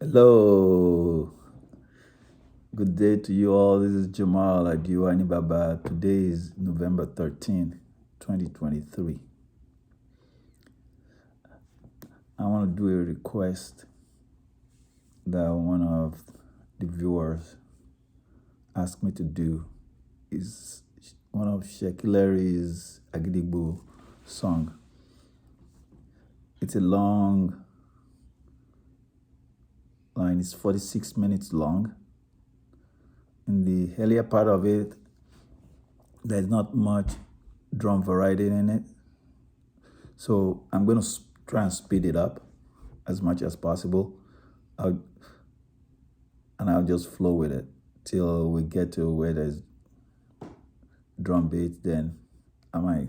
Hello, good day to you all. This is Jammal Adẹyẹmi Baba. Today is November 13th, 2023. I want to do a request that one of the viewers asked me to do. Is one of Shaklery's Agidigbo Song. It's a long line, it's 46 minutes long. In the earlier part of it, there's not much drum variety in it. So I'm going to try and speed it up as much as possible. I'll just flow with it till we get to where there's drum beats. Then I might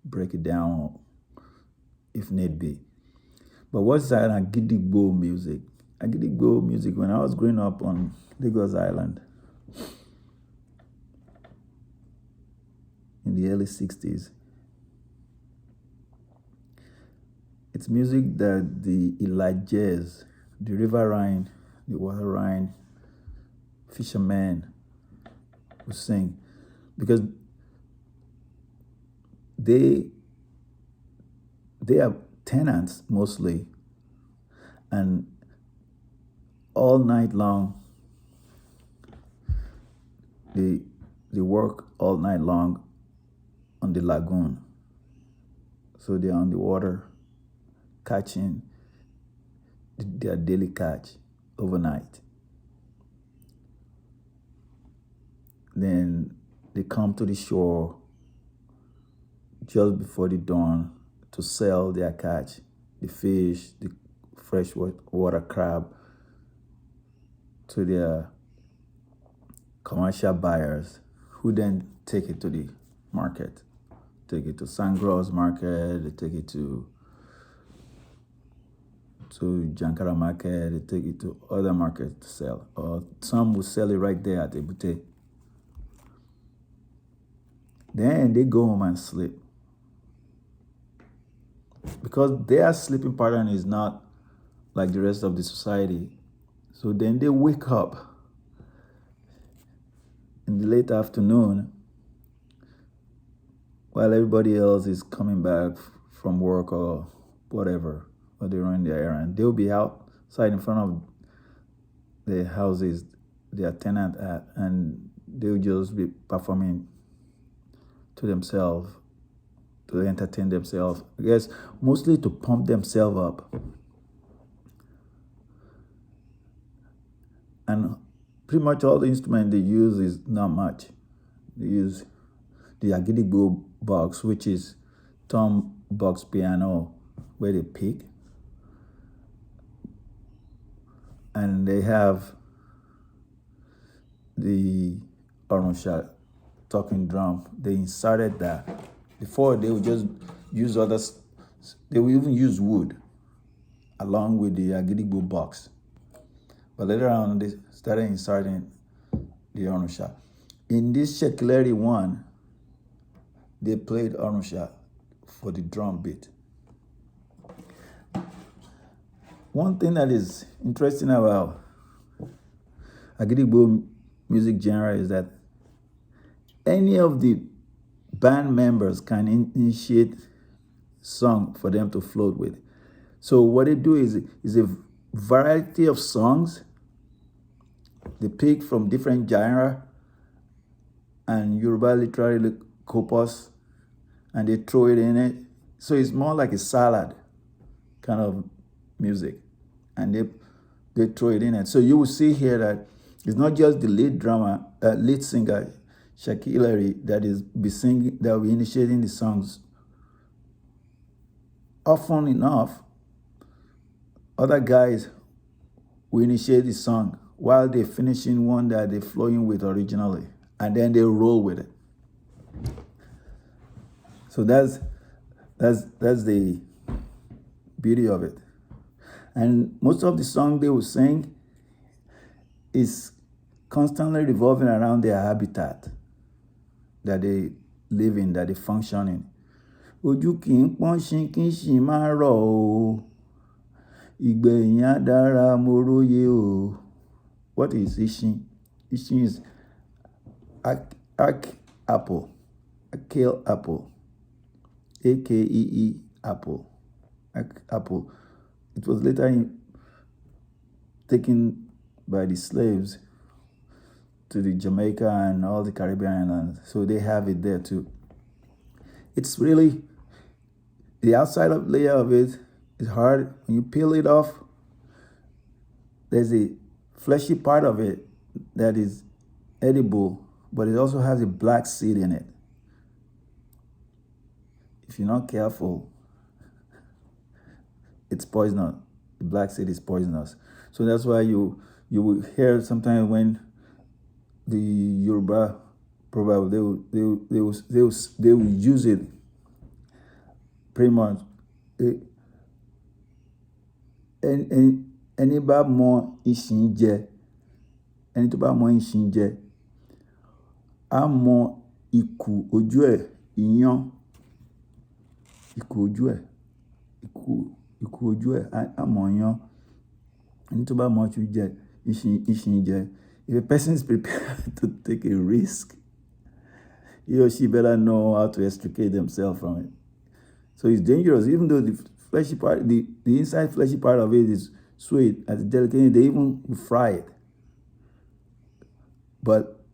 break it down if need be. But what's that Agidigbo music? Agidigbo music, when I was growing up on Lagos Island in the early 60s, it's music that the Elijahs, the riverine, the waterine fishermen would sing, because they are tenants mostly, and all night long they work all night long on the lagoon. So they're on the water catching their daily catch overnight. Then they come to the shore just before the dawn to sell their catch, the fish, the fresh water crab, to their commercial buyers, who then take it to the market. Take it to Sangro's market, they take it to Jankara market, they take it to other markets to sell. Or some will sell it right there at Ebute. Then they go home and sleep, because their sleeping pattern is not like the rest of the society. So then they wake up in the late afternoon while everybody else is coming back from work or whatever, or they run their errand. They'll be outside in front of the houses they are tenant at, and they'll just be performing to themselves, to entertain themselves. I guess mostly to pump themselves up. And pretty much all the instrument they use is not much. They use the Agidigbo box, which is tom box piano, where they pick. And they have the Orunsha talking drum. They inserted that. Before, they would just use others. They would even use wood along with the Agidigbo box. But later on, they started inserting the Orunsha. In this Shakle'ri one, they played Orunsha for the drum beat. One thing that is interesting about Agidigbo music genre is that any of the band members can initiate song for them to float with. So what they do is a variety of songs. They pick from different genre and Yoruba literary corpus, and they throw it in it. So it's more like a salad kind of music, and they throw it in it. So you will see here that it's not just the lead singer Shaklery that will be initiating the songs. Often enough, other guys will initiate the song while they're finishing one that they're flowing with originally, and then they roll with it. So that's the beauty of it. And most of the song they will sing is constantly revolving around their habitat that they live in, that they function in. Ojú kì í pọ́n ṣin kí ṣin máa rọ̀ o. igbẹhin dara moroye o. What is iṣin? Iṣin is apple, a kale apple, Akee apple, apple. It was later taken by the slaves to the Jamaica and all the Caribbean islands, so they have it there too. It's really, the outside layer of it is hard. When you peel it off, there's a fleshy part of it that is edible, but it also has a black seed in it. If you're not careful, it's poisonous. The black seed is poisonous. So that's why you will hear sometimes when the Yoruba proverb, they will use it pretty much. Ẹni bá mọ iṣin jẹ, ẹni tó bá mọ iṣin jẹ, á mọ ikù ojú ẹ̀, iyán, ikù ojú ẹ̀, ikù ojú ẹ̀, á mọ iyán. Ẹni tó bá mọ iṣin jẹ, if a person is prepared to take a risk, he or she better know how to extricate themselves from it. So it's dangerous, even though the fleshy part, the inside fleshy part of it is sweet and delicate. They even fry it. But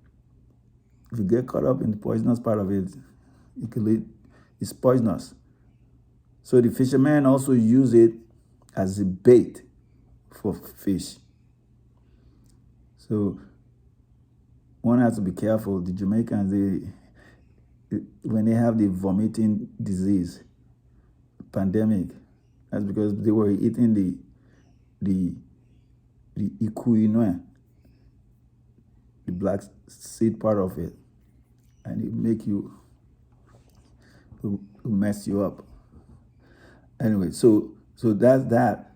if you get caught up in the poisonous part of it, it's poisonous. So the fishermen also use it as a bait for fish. So one has to be careful. The Jamaicans, when they have the vomiting disease, pandemic, that's because they were eating the iku, the black seed part of it, and it make you, mess you up. Anyway, so that's that.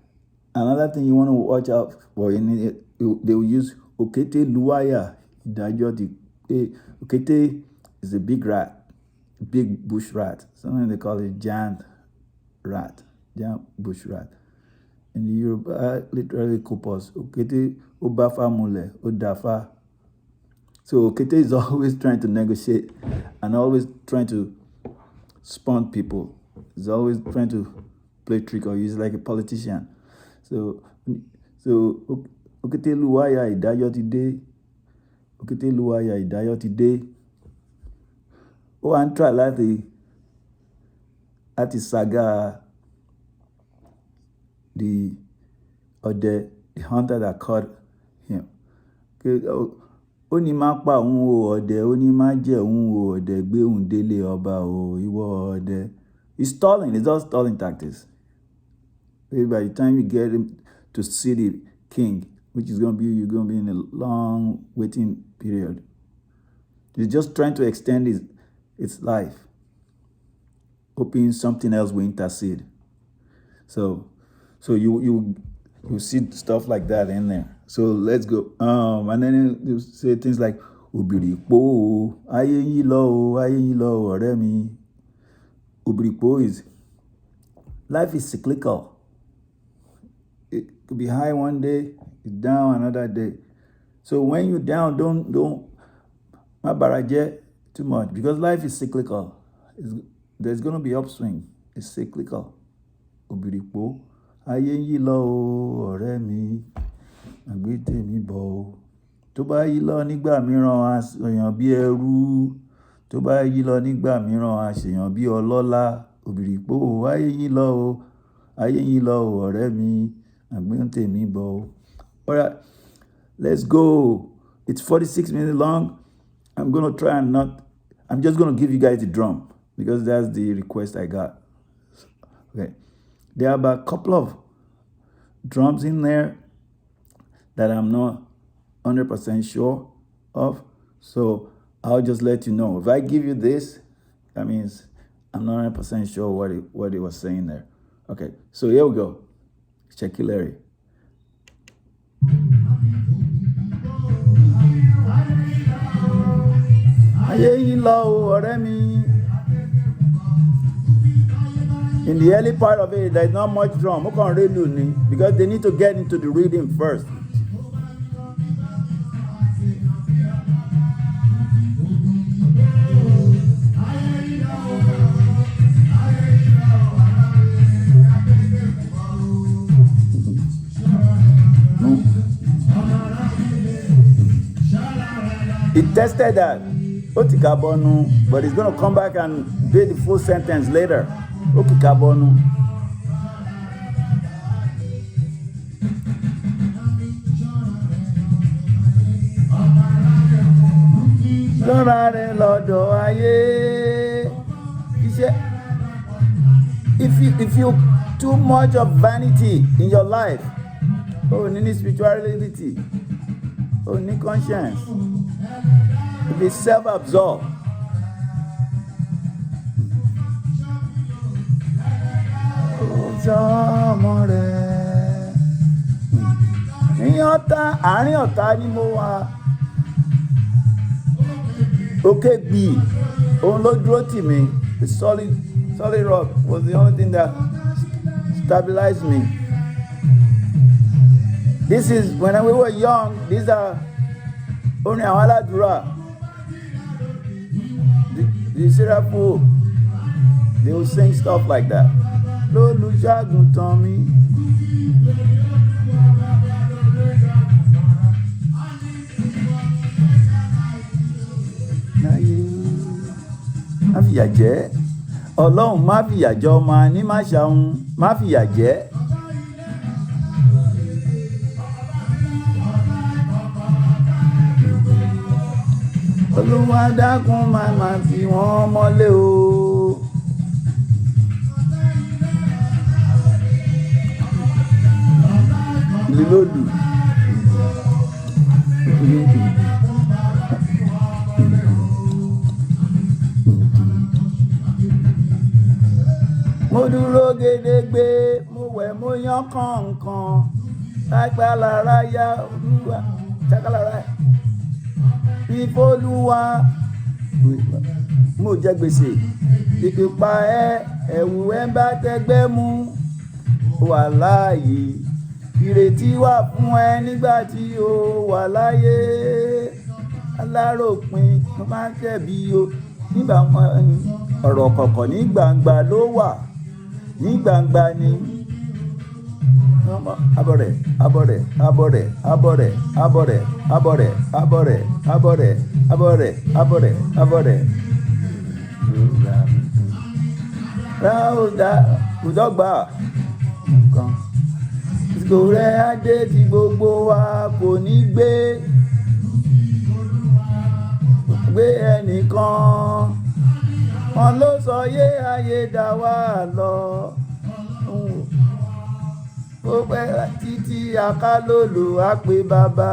Another thing you want to watch out for, they will use okete luwaya. Okete is a big rat, big bush rat. Sometimes they call it giant bush rat. In the Yoruba, literally kopos. Okete obafa mule, odafa. So okete is always trying to negotiate and always trying to spawn people. He's always trying to play trick, or he's like a politician. So okete luwaya ìdájọ́ ti dé. Okete luwaya ìdájọ́ ti dé. Ó wá ń try láti saga the hunter that caught him. Ó ní má pa òun o ọdẹ, ó ní má jẹ òun o ọdẹ, gbé òun délé ọba o ìwọ ọdẹ. He's stalling. It's all stalling tactics. Maybe by the time you get him to see the king, which is you're going to be in a long waiting period. He's just trying to extend its life, hoping something else will intercede. So you see stuff like that in there. So let's go. And then you say things like Obiripo, ayé yín lọ ọ̀rẹ́ mi. Obiripo is, life is cyclical. It could be high one day, it's down another day. So when you're down, don't má bara jẹ́ too much, because life is cyclical. There's going to be upswing. It's cyclical. Obiripo, ayé yín lọ ọ̀rẹ́ mi, àgbé tèmi bọ̀ o. Tó bá yí lọ nígbà mìíràn, a ṣèyàn bí ẹrú. Tó bá yí lọ nígbà mìíràn, a ṣèyàn bí ọlọ́lá. Obiripo, ayé yín lọ ọ̀rẹ́ mi, àgbé tèmi bọ̀ o. All right, let's go. It's 46 minutes long. I'm going to try and I'm just going to give you guys the drum, because that's the request I got. Okay. There are about a couple of drums in there that I'm not 100% sure of. So I'll just let you know. If I give you this, that means I'm not 100% sure what it was saying there. Okay, so here we go. Ṣhakilẹẹri. Ayé yín lọ ọ̀rẹ́ mi. In the early part of it, there's not much drum. Because they need to get into the rhythm first. It tested that. But it's going to come back and do the full sentence later. Okikabonu. If you too much of vanity in your life, need spirituality, need conscience, be self-absorbed. Àárín ọ̀tá ni mo wà. Okay, B. Òun ló dúró tì mí. The solid rock was the only thing that stabilized me. This is when we were young. These are only àwọn aládùúrà. The Seraphim, they will sing stuff like that. Lólùṣàgùntàn mi. Má fìyà jẹ. Ọlọ́run má fìyà jẹ ọmọ ní má ṣàhùn, má fìyà jẹ. Olúwa dákun má fi wọ́n mọ́lé o. Lílòlù. Mo dúró gédégbé, mo wẹ̀ mo yán kọ̀ọ̀kan, lágbálára yá Olúwa, ṣàkàlára ìfọ́lúwa, mo jẹ gbèsè, ìpípa ẹ̀wù ẹ̀ bá tẹgbẹ́ mú, wà láàyè, ìrètí wà fún ẹ nígbà tí o wà láyé, aláròpin mo máa ń tẹ̀bi o, nígbà ọ̀rọ̀ kọ̀kọ̀ ní gbangba ló wà, ní gbangba ni. Abọ̀rẹ̀. Ráúdà kùdọ́gba nǹkan. Ìsìkò rẹ̀ adé tí gbogbo wa kò ní gbé ẹnìkan. Wọ́n ló sọ yé ayé dá wa lọ. Ó pẹ́ títí akálòlò á pé bàbá.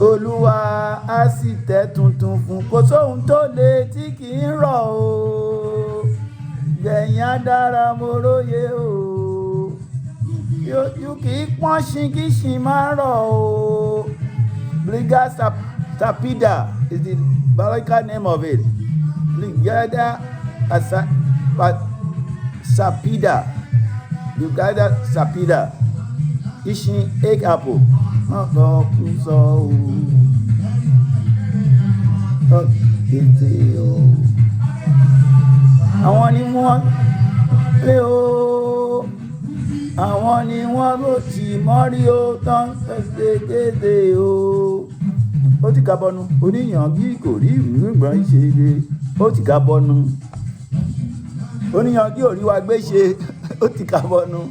Olúwa á sì tẹ́ tuntun fún. Kò sóhun tó le tí kì í rọ̀ o. Gbẹ̀yìn á dára mo róye o. Yóò kì í pọ́n ṣin kí ṣin máa rọ̀ o. Briga Sapida is the biological name of it. Brigada Sapida. Brigada Sapida. Iṣin egg apple. Ọ̀pọ̀ kú sọ o. Ètè o. Àwọn ni wọ́n pé o. Àwọn ni wọ́n ló tì mọ́rí o tán fẹsẹ̀ kéde o. Ó ti ká bọ́nu. Oníyànjú kò rí ìrìngbọ̀n ṣe é. Ó ti ká bọ́nu. Oníyànjú ò rí wa gbé ṣe. Ó ti ká bọ́nu.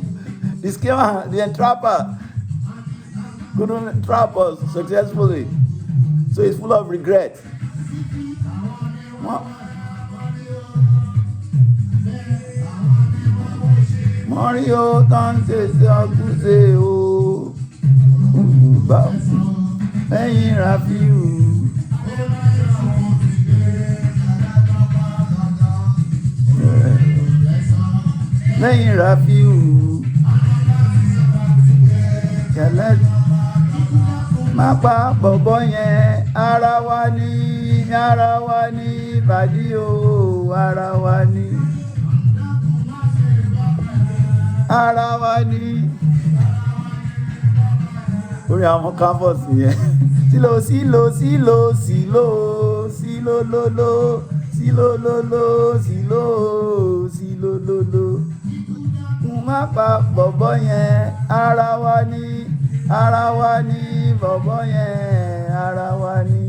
The scammer, the entrapper couldn't trap us successfully. So he's full of regret. Mario tante se akuse o. Ẹ̀yin Rafiu. Lẹ́yìn Rafiu. má pa bọ̀bọ̀ yẹn, ara wa ni bàdí o, ara wa ni orí àwọn campus yẹn sílò má pa bọ̀bọ̀ yẹn, ara wa ni bọ̀bọ̀ yẹn, ara wa ni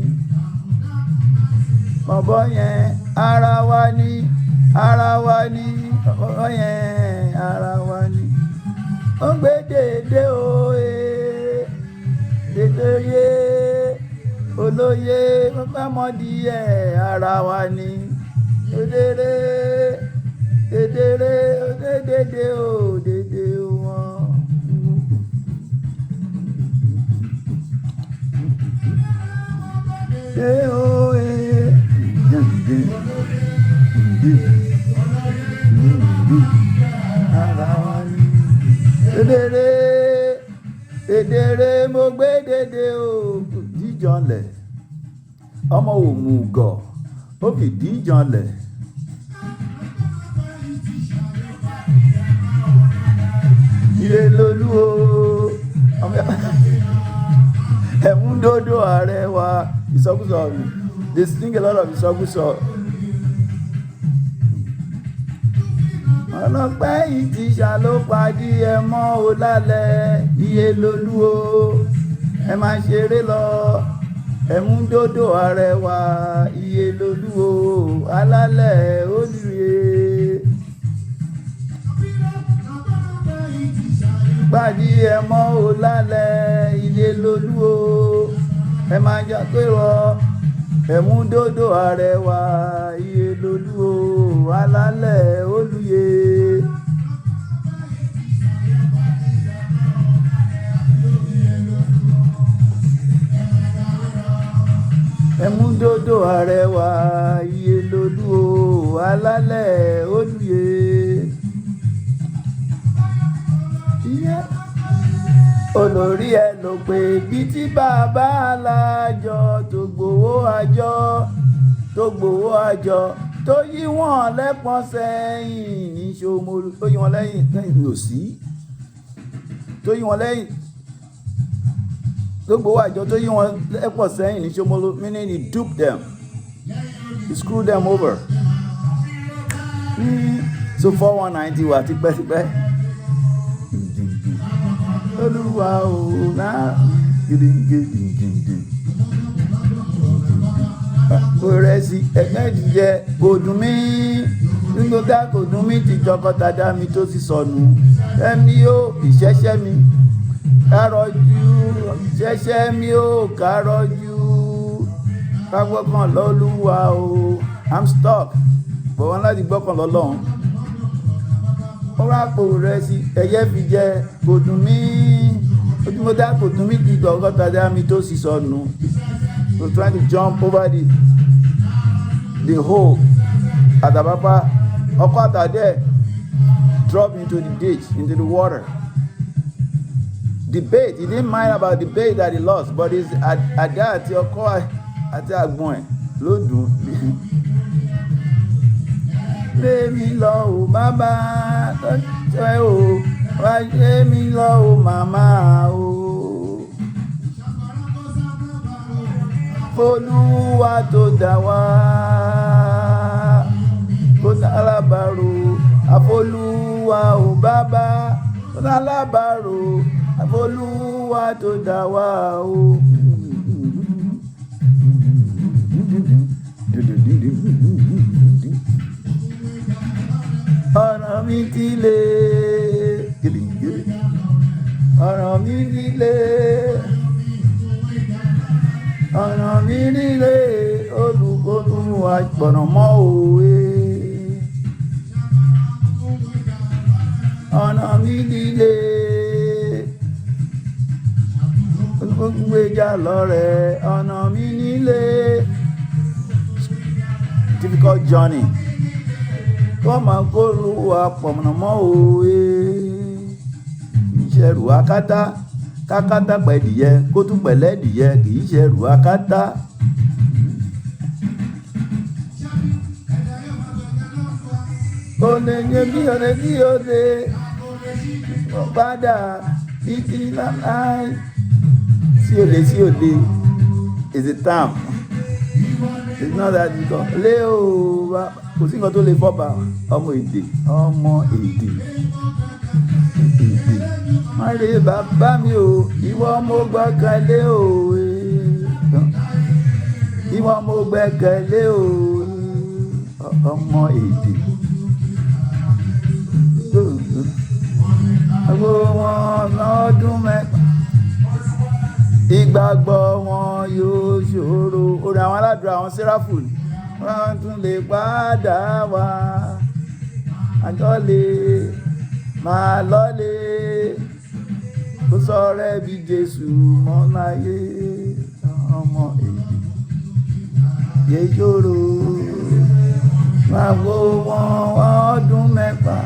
bọ̀bọ̀ yẹn, ara wa ni bọ̀bọ̀ yẹn, ara wa ni. Ó gbé dédé oye dédé yé olóye mọ́mọ́díẹ̀, ara wa ni dédé o dédé wọn. Ara wa ni dédé mo gbé dédé o díjànlẹ̀, ọmọ òmùgọ̀ ó fi díjànlẹ̀. Ire lolú o ẹ̀múdódó ààrẹ wa, ìsọkúsọ they sing a lot of ìsọkúsọ. Ọlọ́pẹ́ ìtìṣà ló padì ẹ mọ́ o lálẹ́, iye lolú o ẹ máa ṣeré lọ, ẹ̀múdódó ààrẹ wa, iye lolú o alálẹ̀ olùyè. Padì ẹ mọ́ o lálẹ́, ilé lolú o ẹ máa jà pé rọ, ẹ̀múdódó ààrẹ wa, iye lolú o alálẹ̀ olùyè. Ẹ̀múdódó ààrẹ wa, iye lolú o alálẹ̀ olùyè. Olórí ẹ ló pé bí tí bàbá alájọ tó gbowó àjọ tó yí wọn lẹ́pọ̀n sẹ́yìn ní Ṣómólú, tó yí wọn lẹ́yìn lòsí, tó yí wọn lẹ́yìn tó gbowó àjọ tó yí wọn lẹ́pọ̀n sẹ́yìn ní Ṣómólú, meaning he duped them, he screwed them over. So 419 wà tipẹ́tipẹ́. Olúwa ò náà gidigidi òrẹsì ẹgbẹ́ ìdíjẹ kò dùn mí nígbà kò dùn mí ti jọkọtàdá mi tó sì sọnù, ẹ̀mí ó ìṣẹ́ṣẹ́ mi kárọ̀jú, ìṣẹ́ṣẹ́ mi ó kárọ̀jú, kágbọ́kàn lọ́lúwa o. I'm stuck, bọ̀ wọ́n láti gbọ́kàn lọ́lọ́run. Ó wá pò rẹ̀ sí ẹyẹ fi jẹ kò dùn mí, ojúmọ́dá kò dùn mí kí ọgọ́ta mi tó sì sọnù. So trying to jump over the hole at the papa, ọkọ àtàdé drop into the ditch, into the water. Debate, he didn't mind about the bait that he lost, but his àdá àti ọkọ àti àgbọn ẹ̀ ló dùn. Lé mi lọ o bàbá tọ́jọ́ o, wá lé mi lọ o màmá o. Olúwa tó dá wa, kó dá alábàárò, àfolúwa o bàbá, kó dá alábàárò, àfolúwa tó dá wa o. Ọ̀rọ̀ mi ti le, ọ̀rọ̀ mi ti le, ọ̀rọ̀ mi nílé olùkọ́tún àgbọ̀nà mọ́ òwe. Ọ̀nà mi nílé olùkọ́tún gbéjà lọ́rẹ̀, ọ̀nà mi nílé. Difficult journey. Come and go àpọ̀nà mọ́ òwe. Ìṣẹ̀rù akátá kákátá pẹ̀dìyẹ kó tún pẹ̀lẹ́dìyẹ kì í ṣẹrù akátá. Olè yẹn bí olè padà títí láláì. Sí olè is a term. It's not that you go lé o kò sí nǹkan tó lè fọ́ba ọmọ èdè. Má rè bàbá mi o, ìwọ mo gbẹ́kẹ̀lé o. Ìwọ mo gbẹ́kẹ̀lé o, ọmọ èdè. Gbogbo wọn lọ́dún mẹ́fà, ìgbàgbọ́ wọn yóò ṣòro. Orin àwọn aládùúrà àwọn sẹ́ráfù ni. Wọ́n tún lè padà wá. Àjọlé máa lọ́lé. Kó sọ̀rọ̀ bí Jésù mọ́ láyé. Ọmọ èdè yé ṣòro. Máa wo wọn ọdún mẹ́ta.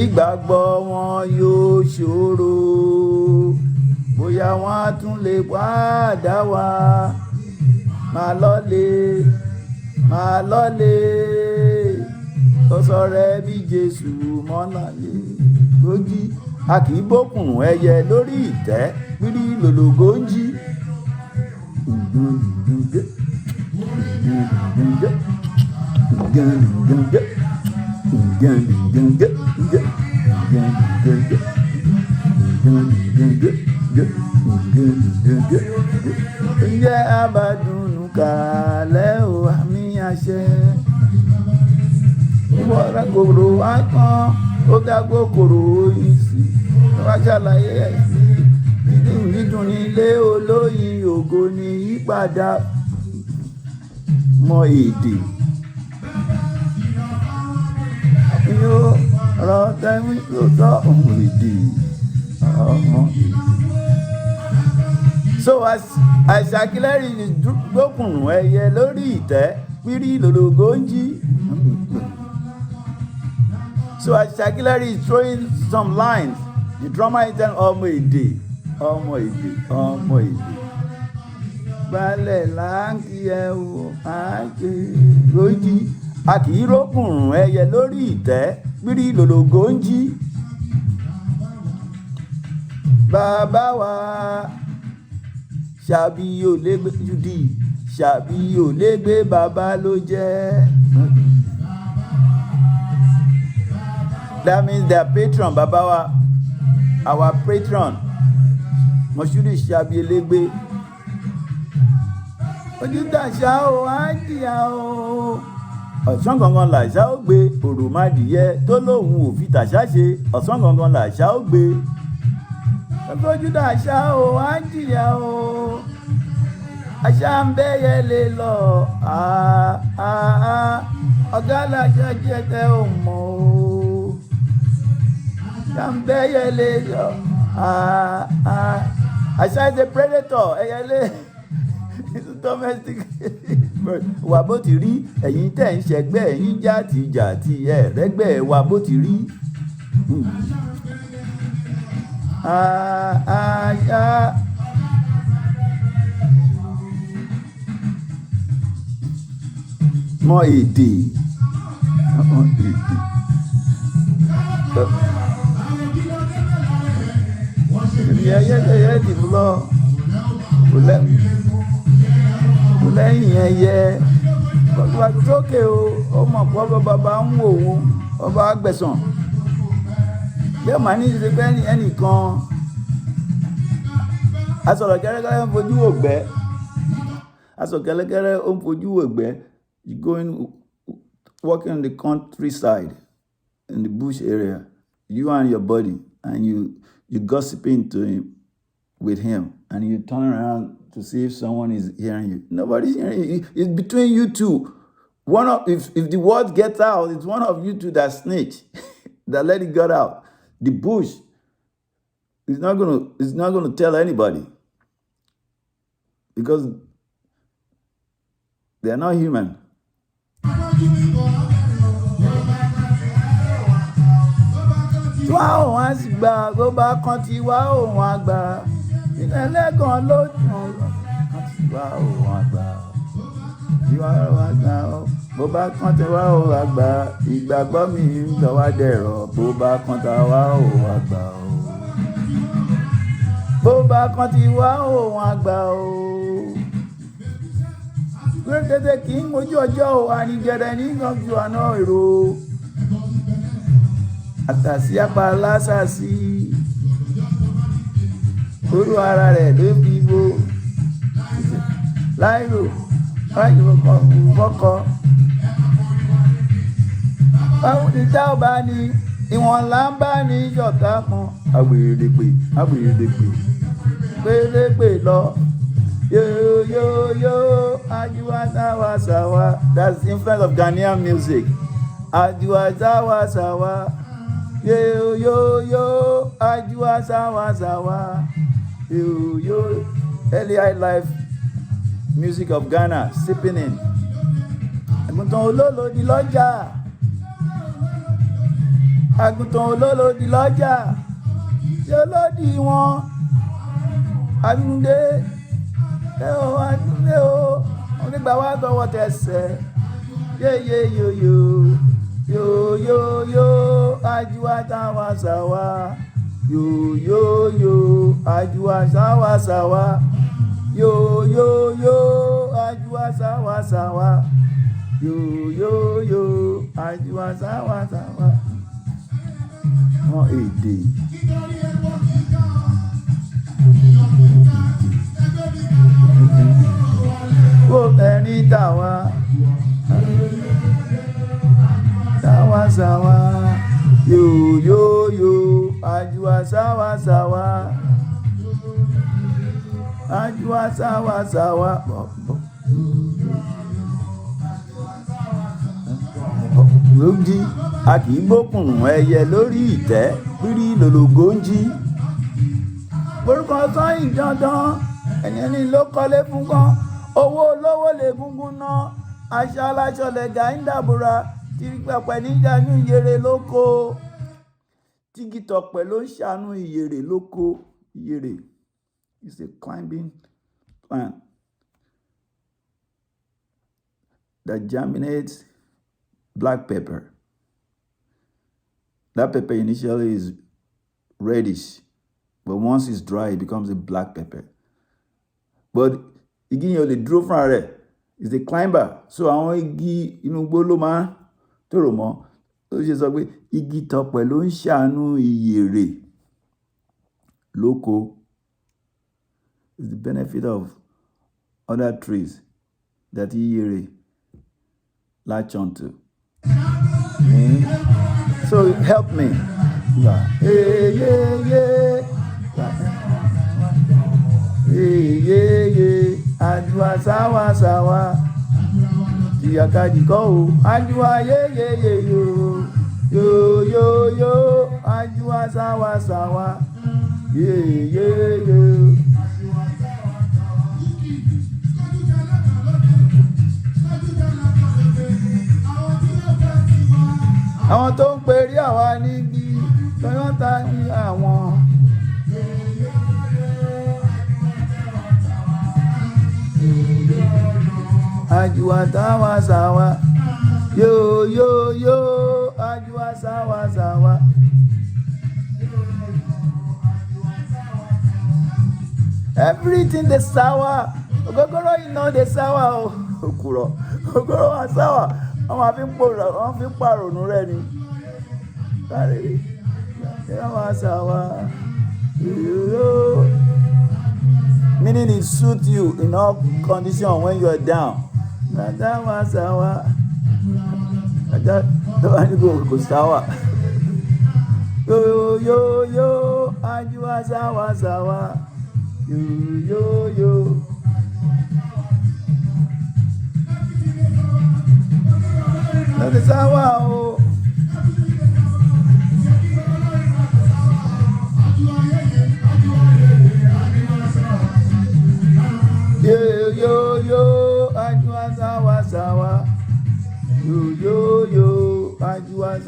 Ìgbàgbọ́ wọn yóò ṣòro. Bóyá wọ́n á tún lè padà wá. Máa lọ́lé. Kó sọ̀rọ̀ bí Jésù mọ́ láyé. Lójí a kì í bókùn ẹyẹ lórí ìtẹ́ pírí lòlògó ń jí. Ǹjẹ́ abádùnú kàlẹ́ o àmì àṣẹ. Ìwọ́ra kòrò wá kan ó dágbó kòrò oyin sí. Wá ṣàlàyé ẹ̀ sí. Dídùn nílé olóyin ògo ni yípadà mọ èdè. Yóò rọ tẹ́wí tó tọ́ ohun èdè. Ọmọ èdè. So as Ṣhakilẹẹri is gbókùn ẹyẹ lórí ìtẹ́ pírí lòlògó ń jí. So as Ṣhakilẹẹri is throwing some lines, the drummer is telling ọmọ èdè. Balẹ̀ láǹkì ẹ̀ wò ájé lójí. A kì í rókùn ẹyẹ lórí ìtẹ́ pírí lòlògó ń jí. Bàbá wa ṣàbí ò lè gbé jùdí, ṣàbí ò lè gbé bàbá ló jẹ́. That means their patron, bàbá wa, our patron, Mọ̀ṣúrì ṣàbí elégbé. Ojú tàṣà o, á jìyà o. Ọ̀sán gangan làṣà ó gbé, òròmọdìyẹ tó lóun ò fi tàṣà ṣe. Ọ̀sán gangan làṣà ó gbé. Ojú tàṣà o, á jìyà o. Àṣà ń bẹ́yẹ lè lọ. Ọ̀gá làṣà jẹ́ tẹ́ ò mọ̀ o. Àṣà ń bẹ́yẹ lè lọ. Àṣà is a predator. Ẹyẹlé domestic wà bó ti rí. Ẹ̀yin tẹ̀ ń ṣẹgbẹ́ ẹ̀yin jàtìjàtì ẹ̀rẹ́gbẹ́ wà bó ti rí. Àṣà mọ èdè. Ẹyẹ dìbò lọ kò lẹ́yìn ẹyẹ bàbá sókè o. Ó mọ̀ pé bàbá ń wò ó ọba àgbẹ̀sán. Yóò máa ní ìṣe pé ẹnìkan asọ̀rọ̀ kẹ́rẹ́kẹ́rẹ́ ń fojú wò gbẹ́. Asọ̀rọ̀ kẹ́rẹ́kẹ́rẹ́ ó ń fojú wò gbẹ́. You walking on the countryside, in the bush area, you and your buddy, and you gossiping with him, and you turn around to see if someone is hearing you. Nobody's hearing you. It's between you two. If the word gets out, it's one of you two that snitch, that let it get out. The bush is not gonna tell anybody because they are not human. Wá òun á sì gbà bó bá kan ti wá òun á gbà. Ẹlẹ́gàn ló dùn kan ti wá òun á gbà. Ìwà òun á gbà ó. Bó bá kan ti wá òun á gbà. Ìgbàgbọ́ mi ń lọ wá dẹ̀rọ̀. Bó bá kan ti wá òun á gbà ó. Bó bá kan ti wá òun á gbà ó. Gbẹ́gẹ́dẹ́ kì í mojú ọjọ́ o, àníjẹrẹ ní gbọ̀ngàn àná èrò. Àtàsí apá lásàsí. Orú ara rẹ̀ ló fi bo. Láìrò, láìrò kọ́kọ́. Báwo ni tá ò bá ní, ìwọ̀n là ń bá ní yọ̀tá kan. Àwèrèdèpè, pélépè lọ. Yo, ajuwa sawa. That's the influence of Ghanaian music. Ajuwa sawa. Yo, ajuwa sawa. Yo, early high life music of Ghana, sipping in. Àgùntàn olólo di lọ́jà. Àgùntàn olólo di lọ́jà. Ṣé olódi wọn? Àgùndé. Àgùndé o. Onígbà wa tọwọ́ tẹsẹ̀. Yo, ajuwa sawa. Yo, ajuwa sawa. Yo, ajuwa sawa. Yo, ajuwa sawa. Wọ́n èdè. Ó ẹni tàwa. Sawa. Yo, ajuwa sawa. Ajuwa sawa. Lójí a kì í gbókùn ẹyẹ lórí ìtẹ́ pírí lòlògó ń jí. Orúkọ sọ́yìn dandan ẹ̀yẹn ni ló kọ́lé fún kan. Owó olówó lè gúngún ná. Aṣọ aláṣọ lẹ̀gà ń dàbúra. Tírí pẹpẹ níjànú ìyèrè lóko. Tígítọ̀pẹ̀ ló ń ṣàánú ìyèrè lóko. Ìyèrè is a climbing plant that germinates black pepper. That pepper initially is reddish, but once it's dry, it becomes a black pepper. But igi yẹn ò lè dúró fúnra rẹ̀, is a climber. So àwọn igi inú igbó ló máa ń tòrò mọ́. Ó ṣe sọ pé igi tọ̀pẹ̀ ló ń ṣàánú ìyèrè lóko. Is the benefit of other trees that ìyèrè latch onto. So help me. Ajuwa sawa. Ìyàkadìkọ́ o. Ajuwa yo. Ajuwa sawa. Yo. Àwọn tó ń perí àwa níbi Toyota ní àwọn. Ajuwa sawa. Yo. Ajuwa sawa. Everything the sour. Ogogoro iná the sour o. Òkùrọ̀. Ogogoro wa sour. Wọ́n fi ń pàrònú rẹ̀ ni. Kárí. Sawa. Meaning it suits you in all conditions when you are down. Sawa. Don't go sour. Yo. Ajuwa sawa. Yo. Lọ́dẹ sáwà o. Yo. Ajuwa sawa. Yo. Ajuwa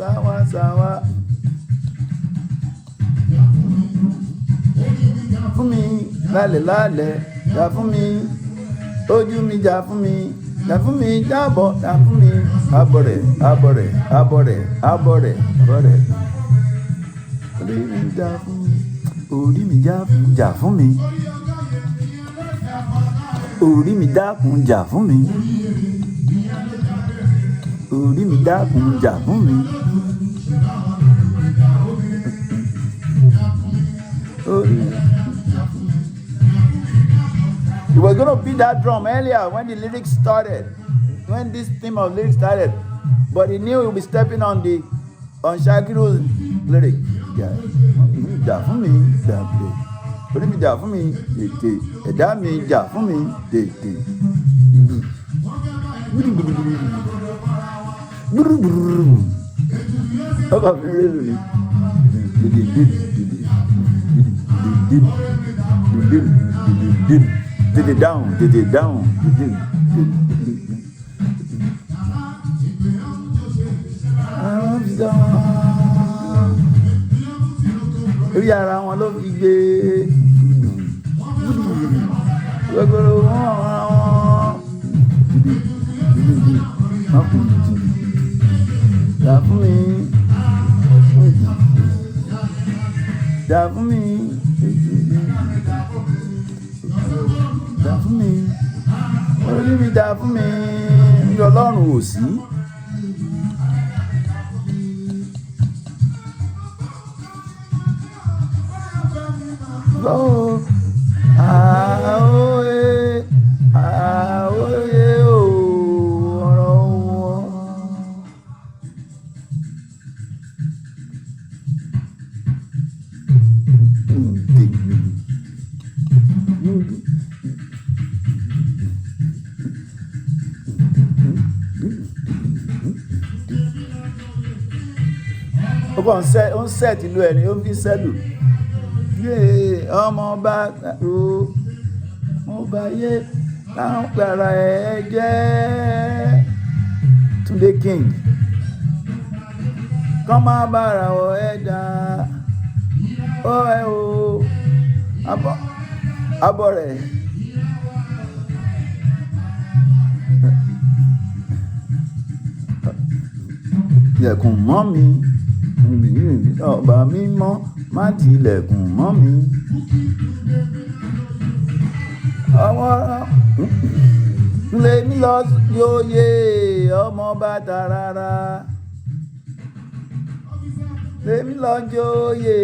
sawa. fún mi lálẹ́ lálẹ́ jà fún mi ojú mi jà fún mi jà fún mi jábọ̀ jà fún mi abọ̀rẹ̀ abọ̀rẹ̀ abọ̀rẹ̀ abọ̀rẹ̀ abọ̀rẹ̀ orí mi jà fún mi orí mi jà fún mi orí mi dákun jà fún mi orí mi dákun jà fún mi. He was going to beat that drum earlier when the lyrics started, when this theme of lyrics started, but he knew he would be stepping on Shaklery's lyric. Yeah. Jà fún mi, jà fún mi. Orí mi jà fún mi, tètè. Ẹ̀dá mi jà fún mi, tètè. Ọkọ̀ mi rí lórí. Did it down. Orí ara wọn ló fi gbé gbogbo wọn. Jà fún mi. Jà fún mi. Jà fún mi. Orí mi jà fún mi. Ọlọ́run ò sí. Oh, ahoye, ahoye, oh, ọ̀rọ̀ wọn. Ó kàn ń set ìlú ẹni, ó fi sẹ́lù. Ọmọ ọba ọba yé táwọn gbàrà ẹ jẹ́ Túndé King kọ́ máa bára wọ ẹ dá ó ẹ o abọ́ rẹ̀ yẹ̀kùn mọ́ mi ọba mímọ́ má tilẹ̀kùn mọ́ mi. Ọmọ lèmi lọ yóyè ọmọ bàtà rárá. Lèmi lọ jóyè.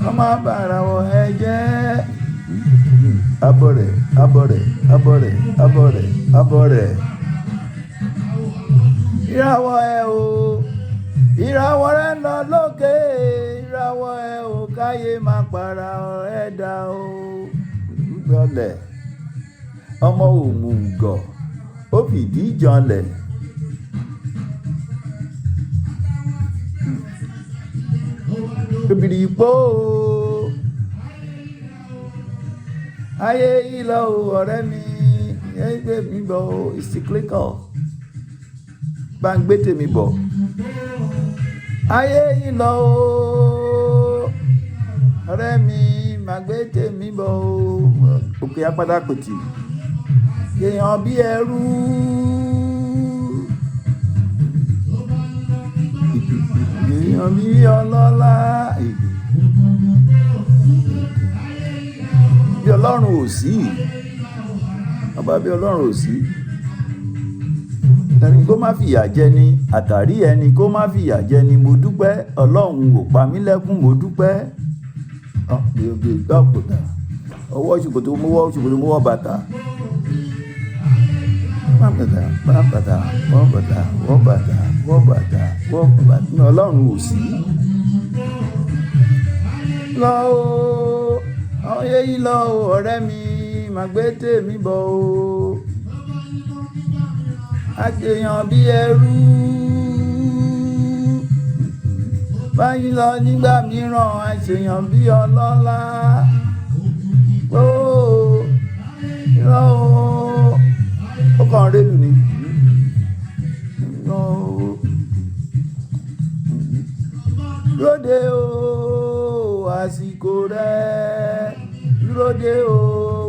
Ọmọ bàrà wọ ẹ jẹ́ abọ̀rẹ̀ abọ̀rẹ̀ abọ̀rẹ̀ abọ̀rẹ̀ abọ̀rẹ̀. Ìràwọ̀ ẹ o ìràwọ̀ rẹ̀ lọ lókè ìràwọ̀ ẹ o káyé máa para ọ̀rẹ́ dà o. Gbọ́lẹ̀ ọmọ òmùgọ̀ ó fìdí janlẹ̀. Obìnrin ìpó ayé yìí lọ ọ̀rẹ́ mi ẹgbẹ́ mi bọ̀ ìsìnkílíkọ̀ bá ń gbé tèmi bọ̀ ayé yìí lọ ọ̀rẹ́ mi máa gbé tèmi bọ̀ òkè apátákòtì èèyàn bí ẹrú èèyàn bí ọlọ́lá bí ọlọ́run ò sí ọba bí ọlọ́run ò sí ẹni kó má fìyà jẹ ni àtàrí ẹni kó má fìyà jẹ ni mo dúpẹ́ ọlọ́run ò pa mí lẹ́kún mo dúpẹ́ ọwọ́ ṣòkòtò mọ́wọ́ bàtà Ọlọ́run ò sí. Lọ o, àwọn yéyí lọ o, ọ̀rẹ́ mi, màá gbé tèmi bọ̀ o. Àṣeyàn bí ẹrú. Báyìí lọ nígbà mìíràn, àṣeyàn bí ọlọ́lá. Ó kàn rélu ni. Dúró de o, àsìkò rẹ̀. Dúró de o,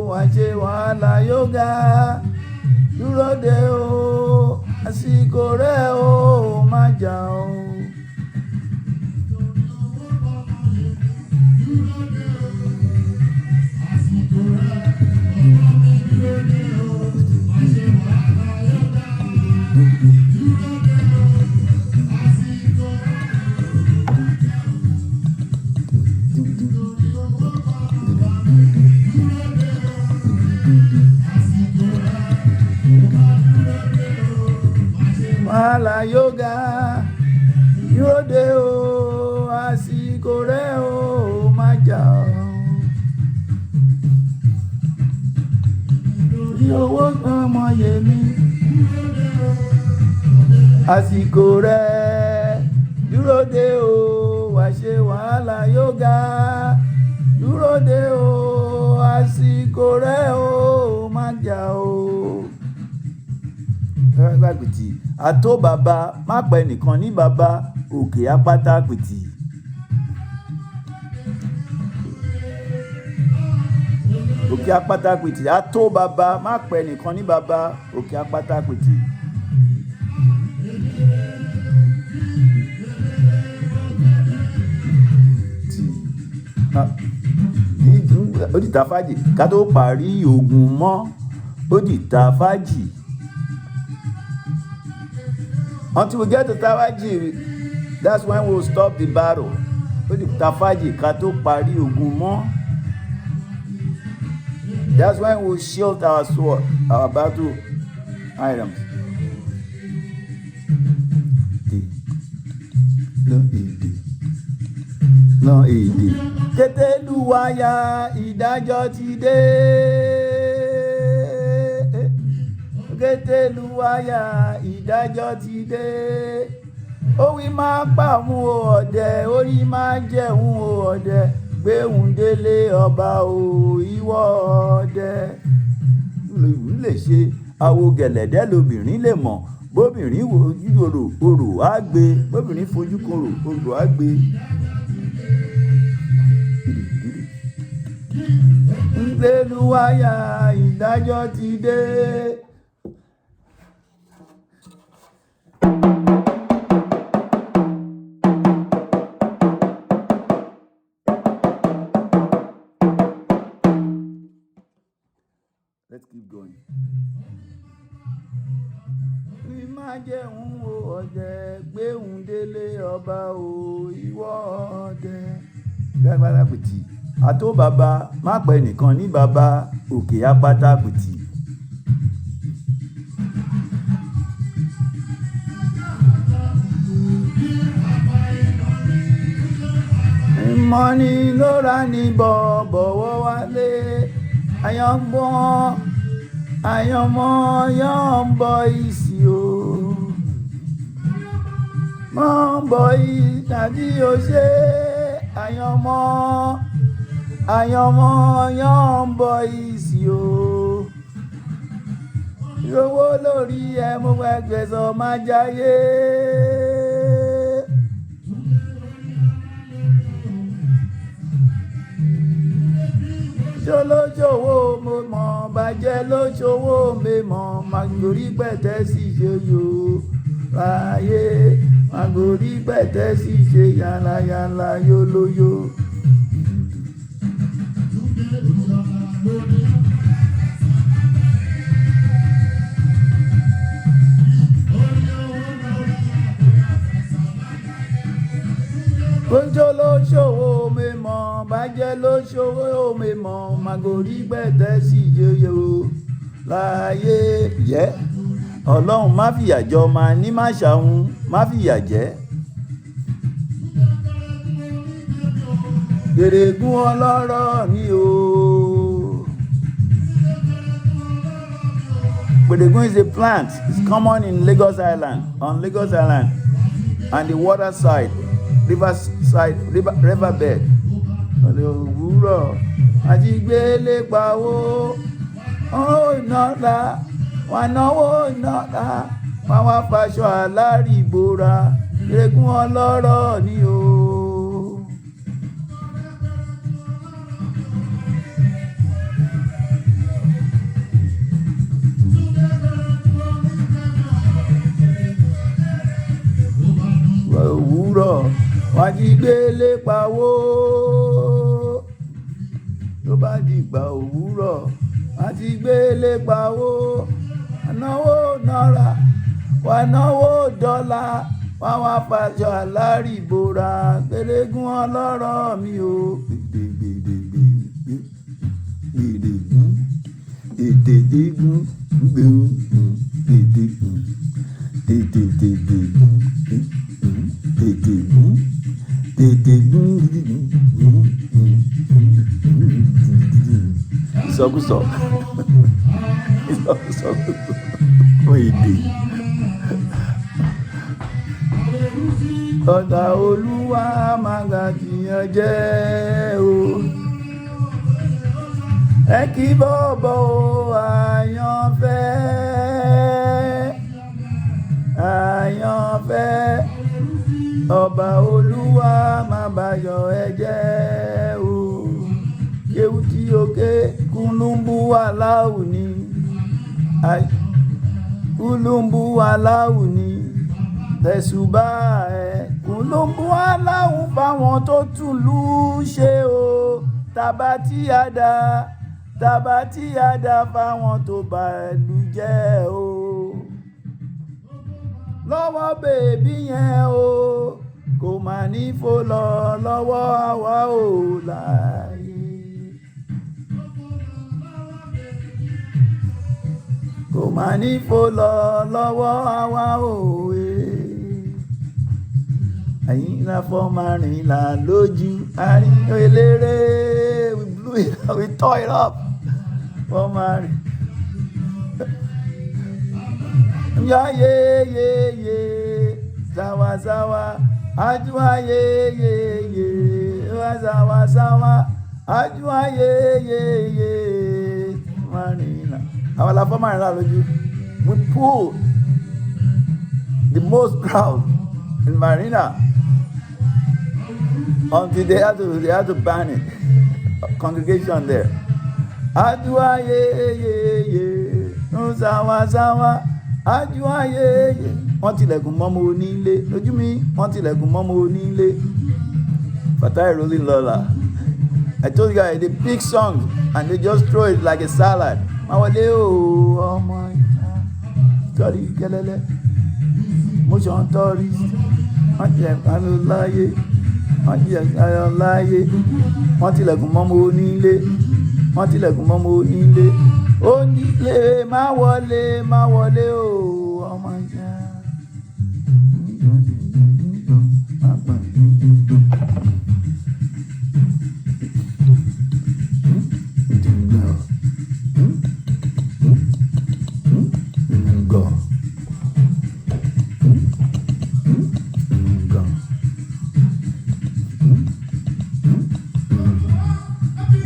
wàá ṣe wàhálà yoga. Dúró de o, àsìkò rẹ̀ o, má jà o. Wàhálà yoga, dúró de o, àsìkò rẹ̀ o, má jà o. Bí owó kan mọ yèmí, àsìkò rẹ̀. Dúró de o, wá ṣe wàhálà yoga. Dúró de o, àsìkò rẹ̀ o, má jà o. Gbàgbìtì àtó bàbá má pẹ́ nìkan ní bàbá òkè apáta pìtì. Òkè apáta pìtì àtó bàbá má pẹ́ nìkan ní bàbá òkè apáta pìtì. Ó di ta fájì ká tó parí ogun mọ́, ó di ta fájì. Until we get to Tafaji, that's when we'll stop the battle. Ó di Tafaji ká tó parí ogun mọ́. That's when we'll shield our sword, our battle items. Lọ èdè. Kété lùwàyà ìdájọ́ ti dé. Kété lùwàyà ìdájọ́ ti dé. Orí máa pàmò ọ̀dẹ̀, orí máa jẹun ọ̀dẹ̀. Gbéhùn délé ọba o, ìwọ ọdẹ. Lè ṣe àwo gẹ̀lẹ̀dẹ́ lobìnrin lè mọ̀. Bóbìnrin wojú orò á gbé. Bóbìnrin fojú korò orò á gbé. Ńlẹ́lúwàyà ìdájọ́ ti dé. Let's keep going. Bí máa jẹun o ọ̀dẹ̀, gbéhùn délé ọba o, ìwọ ọdẹ. Gbàgbára pìtì. Àtó bàbá má pẹ́ nìkan ní bàbá òkè apáta pìtì. Mọ́ni ló ra ní bọ̀wọ̀ wálé. Àyàngbọ́n àyànmọ́ yọ̀ ń bọ̀ ìsì o. Mọ̀ ń bọ̀ ìtàdí o ṣe àyànmọ́ yọ̀ ń bọ̀ ìsì o. Ìrówó lórí ẹmu ẹgbẹ̀sọ̀ máa jáyé. Lóṣòwò mo mọ̀, bàjẹ́ lóṣòwò mi mọ̀, màgòrí pẹ̀tẹ́ sì ṣe yò láyé, màgòrí pẹ̀tẹ́ sì ṣe yàlàyàlà yólóyó. Kójó lóṣòwò mi mọ̀, bàjẹ́ lóṣòwò mi mọ̀, màgòrí pẹ̀tẹ́ sì yóyó láyé. Ọlọ́run má fìyà jẹ ọmọ ní má ṣàhun má fìyà jẹ. Gbèrègún ọlọ́rọ̀ ni o. Gbèrègún is a plant. It's common in Lagos Island, on Lagos Island, and the water side, riverbed. Òwúrọ̀ àjígbélé pawó, ó ìnáta, wà náwó ìnáta, wọ́n wá faṣọ àlárí ìbora, gbèrègún ọlọ́rọ̀ ni o. Òwúrọ̀ wọ́n jí gbélé pawó, tó bá dìgbà òwúrọ̀ wọ́n jí gbélé pawó, náwó náírà wà náwó dọ́là, wọ́n wá faṣọ àlárí ìbora, gbèrègún ọlọ́rọ̀ mi o. Ìsọkúsọ èdè. Ọ̀tá Olúwa máa ga jìyàn jẹ́ o. Ẹ kí bọ́bọ̀ o àyànfẹ́, àyànfẹ́. Ọba Olúwa máa bàyọ̀ ẹ jẹ́ o. Kéwú tí òkè kúlùmbù aláwù ni, kúlùmbù aláwù ni, tẹ̀sùbá ẹ̀ kúlùmbù aláwù fáwọn tó túlù ṣe o. Tàbátí àdá fáwọn tó bá ìlú jẹ́ o. Lọ́wọ́ bèbí yẹn o, kò mà ní fò lọ lọ́wọ́ àwa ò láyé. Kò mà ní fò lọ lọ́wọ́ àwa ò wé. Ẹ̀yin la fọ́ máa rìn là lójú àárín eléré. We blew it up, we tore it up. Fọ́ máa rìn. Ya ye ye ye, zawa zawa, ajwa ye ye ye, zawa zawa, ajwa ye ye ye, Marina. Our la for Marina lójú. We pull the most crowd in Marina until they had to ban it. Congregation there. Ajwa ye ye ye, zawa zawa. Ájú ayé wọ́n tilẹ̀kùn mọ́mọ́ onílé lójú mi, wọ́n tilẹ̀kùn mọ́mọ́ onílé. Fatai Rolling Lola. I told you guys they pick songs and they just throw it like a salad. Mawale o ọmọ ìta torí kẹlẹ́lẹ́ motion tourist wọ́n ti ẹ̀ka láyé, wọ́n ti ẹ̀ka láyé, wọ́n tilẹ̀kùn mọ́mọ́ onílé, wọ́n tilẹ̀kùn mọ́mọ́ onílé. Onílé má wọlé o ọmọ ìjà.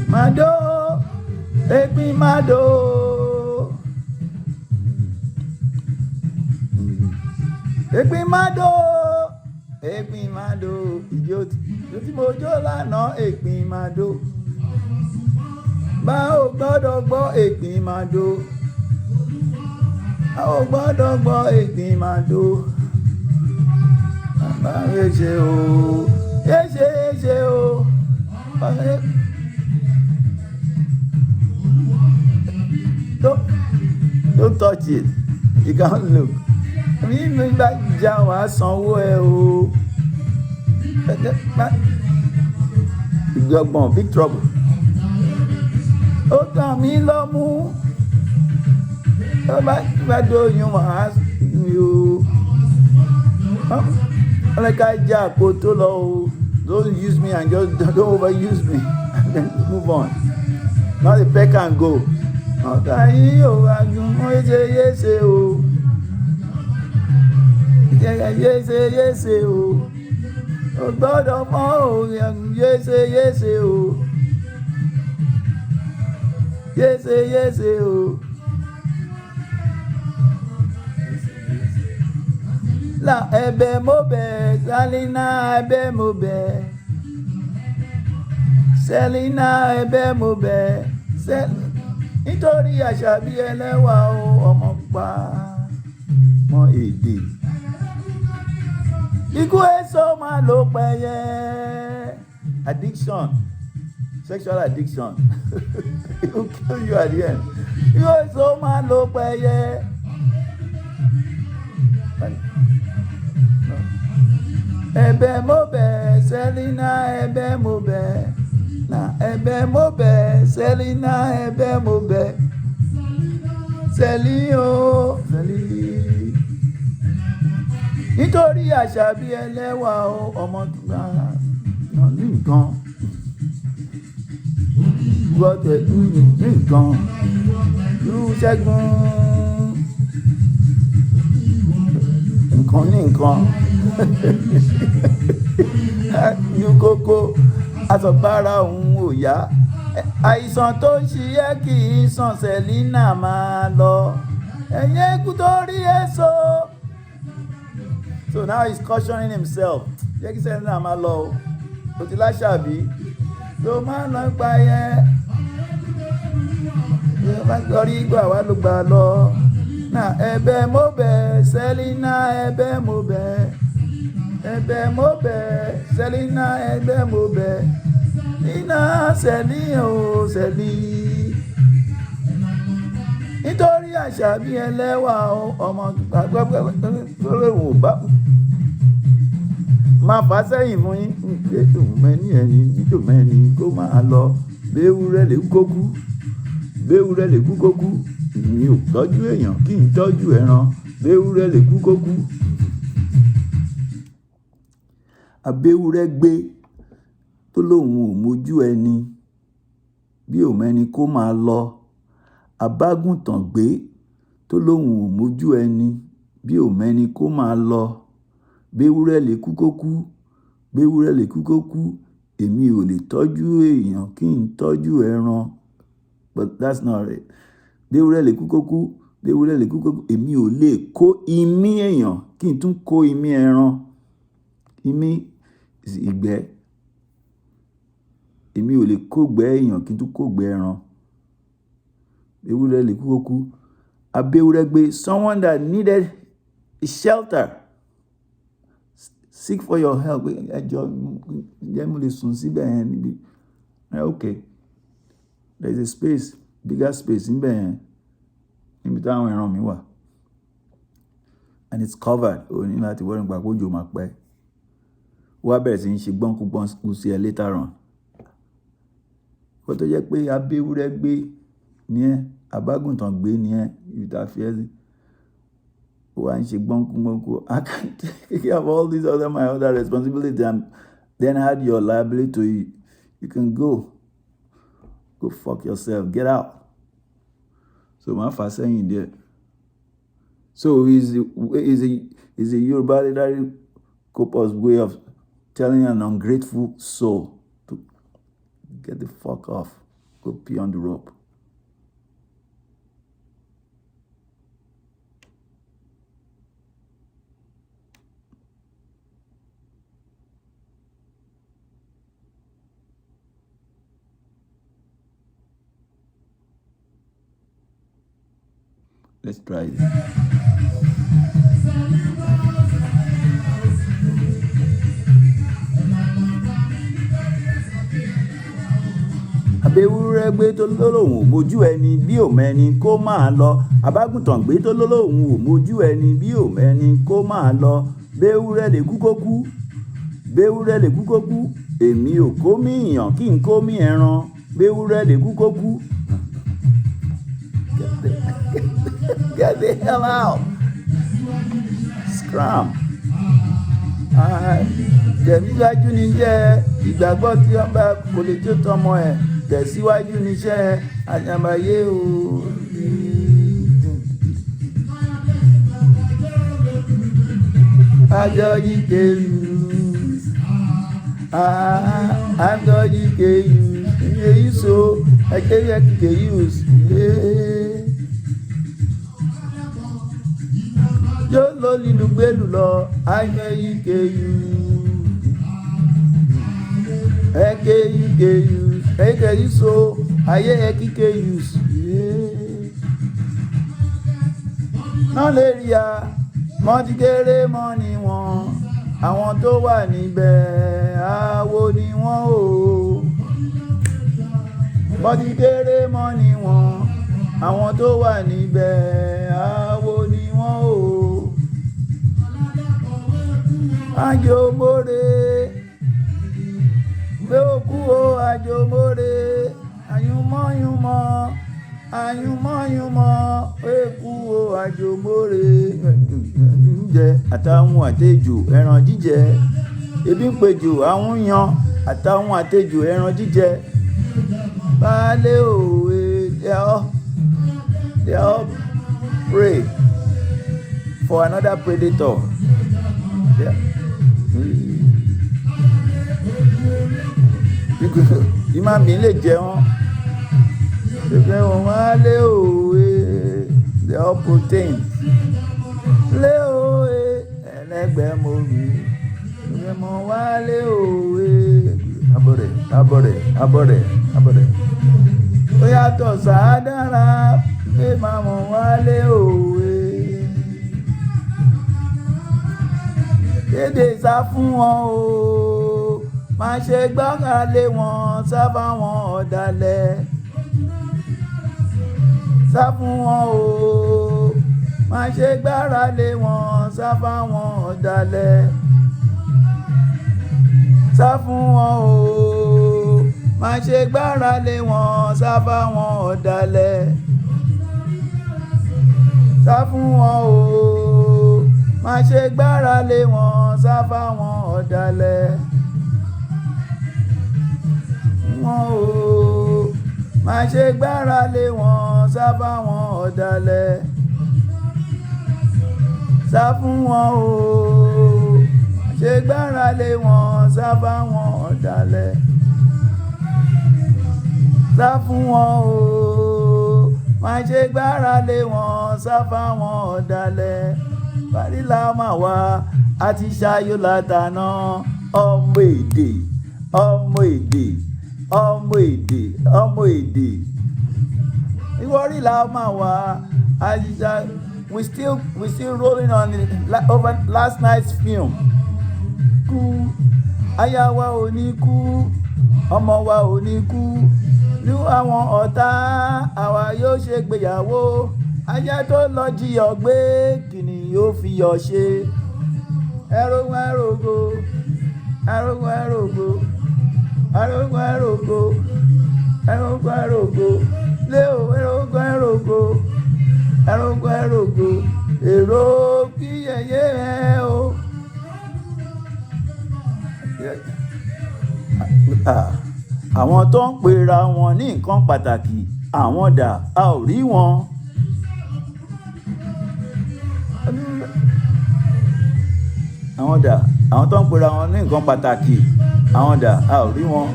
Mado, Ekpin Mado. Ekpin Mado, Ekpin Mado. Ìjó tí mo jó lánàá, Ekpin Mado. Bá ò gbọ́dọ̀ gbọ́ Ekpin Mado. Bá ò gbọ́dọ̀ gbọ́ Ekpin Mado. Bàbá èṣe o, èṣe o. Don't touch it. You can't look. Mi bá jà wá sanwó ẹ o. Ìgbọ̀gbọ̀n big trouble. Ó kàn mí lọ́mú. Bá dóyún wàá you. Like I jack go to low. Don't use me and just don't overuse me. And then move on. Now the peck and go. Yes, oh God of all, yes, oh. Yes, oh. La ebe mo be, Salina ebe mo be. Selina ebe mo be. Nítorí Àṣàbí ẹlẹ́wà ọmọ pa mọ́ èdè. Ikú èso máa ló pẹ̀yẹ. Addiction, sexual addiction. It will kill you at the end. Ikú èso máa ló pẹ̀yẹ. Ẹ̀bẹ̀ mo bẹ̀, Selina ẹ̀bẹ̀ mo bẹ̀. Na ẹ̀bẹ̀ mo bẹ̀, Selina ẹ̀bẹ̀ mo bẹ̀. Sẹ́lí o, Sẹ́lí. Nítorí Àṣàbí ẹlẹ́wà ọmọ gbà náà ní nǹkan. Gbọ́dọ̀ ní nǹkan. Lú Ṣẹ́gun. Nǹkan ní nǹkan. Ní kókó asọ̀gbára òun ò yá. Àìsàn tó ń ṣiyẹ́ kì í sàn, Selina máa lọ. Ẹ̀yẹ́ kú tó rí èso. So now he's cautioning himself. Jẹ́ kí Selina máa lọ o. O ti láṣàbí. Ló máa lọ pa yẹn. Ló máa gbọ́rí gbà wá ló gbà lọ. Na ẹ̀bẹ̀ mo bẹ̀, Selina ẹ̀bẹ̀ mo bẹ̀. Ẹ̀bẹ̀ mo bẹ̀, Selina ẹ̀bẹ̀ mo bẹ̀. Nínà Sẹ́lí o, Sẹ́lí. Nítorí Àṣàbí ẹlẹ́wà ọmọ gbàgbọ́ lórí bá máa fà sẹ́yìn fún yín. Ètò mẹ́ni ẹni títò mẹ́ni kó máa lọ. Béwúrẹ́ lè kókú. Béwúrẹ́ lè kú kókú. Mi ò tọ́jú èèyàn kí n tọ́jú ẹran. Béwúrẹ́ lè kú kókú. Abéwúrẹ́ gbé tó lóun ò mójú ẹni bí ò mẹ́ni kó máa lọ. Abágùntàn gbé tó lóun ò mójú ẹni bí ò mẹ́ni kó máa lọ. Béwúrẹ́ lè kú kó kú. Béwúrẹ́ lè kú kó kú. Èmi ò lè tọ́jú èèyàn kí n tọ́jú ẹran. But that's not it. Béwúrẹ́ lè kú kó kú. Béwúrẹ́ lè kú kó kú. Èmi ò lè kó imí èèyàn kí n tún kó imí ẹran. Imí ìgbẹ́. Èmi ò lè kógbẹ́ èèyàn kí n tún kógbẹ́ ẹran. Béwúrẹ́ lè kú kó kú. Abéwúrẹ́ gbé someone that needed a shelter. Seek for your help. Ẹjọ́ jẹ́ mo lè sùn síbẹ̀ yẹn níbi. Okay, there is a space, bigger space níbẹ̀ yẹn níbi táwọn ẹran mi wà. And it's covered. O ní láti wọ́n nípa kójò máa pẹ́. Wá bẹ̀rẹ̀ sí ń ṣe gbọ́nkú sí ẹ later on. Kó tó jẹ́ pé abéwúrẹ́ gbé ní ẹ́, abágùntàn gbé ní ẹ́, ibi tá a fi ẹ́ sí. Wá ń ṣe gbọ́nkú. I can't take care of all these my other responsibilities and then add your liability to it. You can go fuck yourself, get out. So my fà sẹ́yìn there. So is a Yoruba literary corpus way of telling an ungrateful soul to get the fuck off, go pee on the rope. Let's try it. Abéwúrẹ́ gbé tó lóhùn ò mójú ẹni bí ò mẹ́ni kó máa lọ. Abágùntàn gbé tó lóhùn ò mójú ẹni bí ò mẹ́ni kó máa lọ. Béwúrẹ́ lè kú kó kú. Béwúrẹ́ lè kú kó kú. Èmi ò kó mí ìyàn kí n kó mí ẹran. Béwúrẹ́ lè kú kó kú. Get the hell out. Scram. Tẹ̀síwájú níṣẹ́ ìgbàgbọ́ tí ọba kò lè tó tọmọ ẹ̀. Tẹ̀síwájú níṣẹ́ àjàmbáyé o. Agidigbo so Agidigbo yo lo lilu gbelu lọ Agidigbo so ayé Agidigbo náà lè rí a mọ́ ti kéré mọ́ ni wọ́n àwọn tó wà níbẹ̀ àwo ni wọ́n o mọ́ ti kéré mọ́ ni wọ́n àwọn tó wà níbẹ̀ àwo ni wọ́n o àjòmóre gbé òkú o àjòmóre àyùnmọ́ èkú o àjòmóre jíjẹ àtàwọn àtejò ẹran jíjẹ ebi ń pejò àwọn yan àtàwọn àtejò ẹran jíjẹ baálé òwe they all pray for another predator. Ìmọ̀ mi lè jẹ wọ́n ṣùgbọ́n wọ́n wá lé òwe they all protein lé òwe ẹlẹ́gbẹ́ mo rí ṣùgbọ́n mo wá lé òwe abọ́rẹ̀ ó yàtọ̀ sáádára pé máa mọ̀ wá lé òwe kéde sá fún wọn o má ṣe gbára lé wọn sá fáwọn ọ̀dàlẹ̀ sá fún wọn o má ṣe gbára lé wọn sá fáwọn ọ̀dàlẹ̀ sá fún wọn o má ṣe gbára lé wọn sá fáwọn ọ̀dàlẹ̀ sá fún wọn o má ṣe gbára lé wọn sá fáwọn ọ̀dàlẹ̀ wọn o má ṣe gbára lé wọn sá fáwọn ọ̀dàlẹ̀ sá fún wọn o má ṣe gbára lé wọn sá fáwọn ọ̀dàlẹ̀ sá fún wọn o má ṣe gbára lé wọn sá fáwọn ọ̀dàlẹ̀ parílà máa wá àti ṣayọ̀ látàná ọmọ èdè ìwọ́rí là máa wá àyíṣà we still rolling on it over last night's film kú aya wa ò ní kú ọmọ wa ò ní kú ní àwọn ọ̀tá àwa yóò ṣe gbéyàwó ajá tó lọ jiyọ̀ gbé kìnnì yóò fi yọ̀ ṣe ẹrógó léo ẹrógó èrò kí yẹyẹ ẹ o. Àwọn tó ń pera wọn ní nǹkan pàtàkì àwọn dà a ò rí wọn. Àwọn dà àwọn tó ń pera wọn ní nǹkan pàtàkì àwọn dà a ò rí wọn.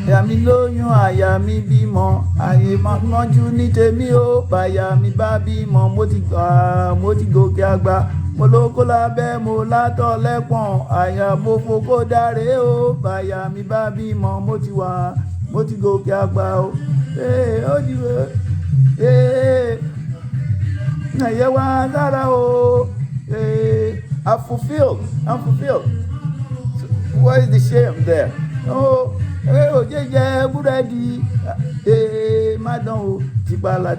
Àyà mi lóyún àyà mi bímọ àyè mọ́jú ní tèmi ó bàyà mi bá bímọ mo ti gòkè àgbà mo lóko lábẹ́ mo látọ̀ lẹ́pọ̀n àyà mo fokó dáre ó bàyà mi bá bímọ mo ti gòkè àgbà ó ó di ẹ̀yẹ wá sára ó I'm fulfilled. So what is the shame there? Òjèjẹ búrẹ́dì má dán o tìpalà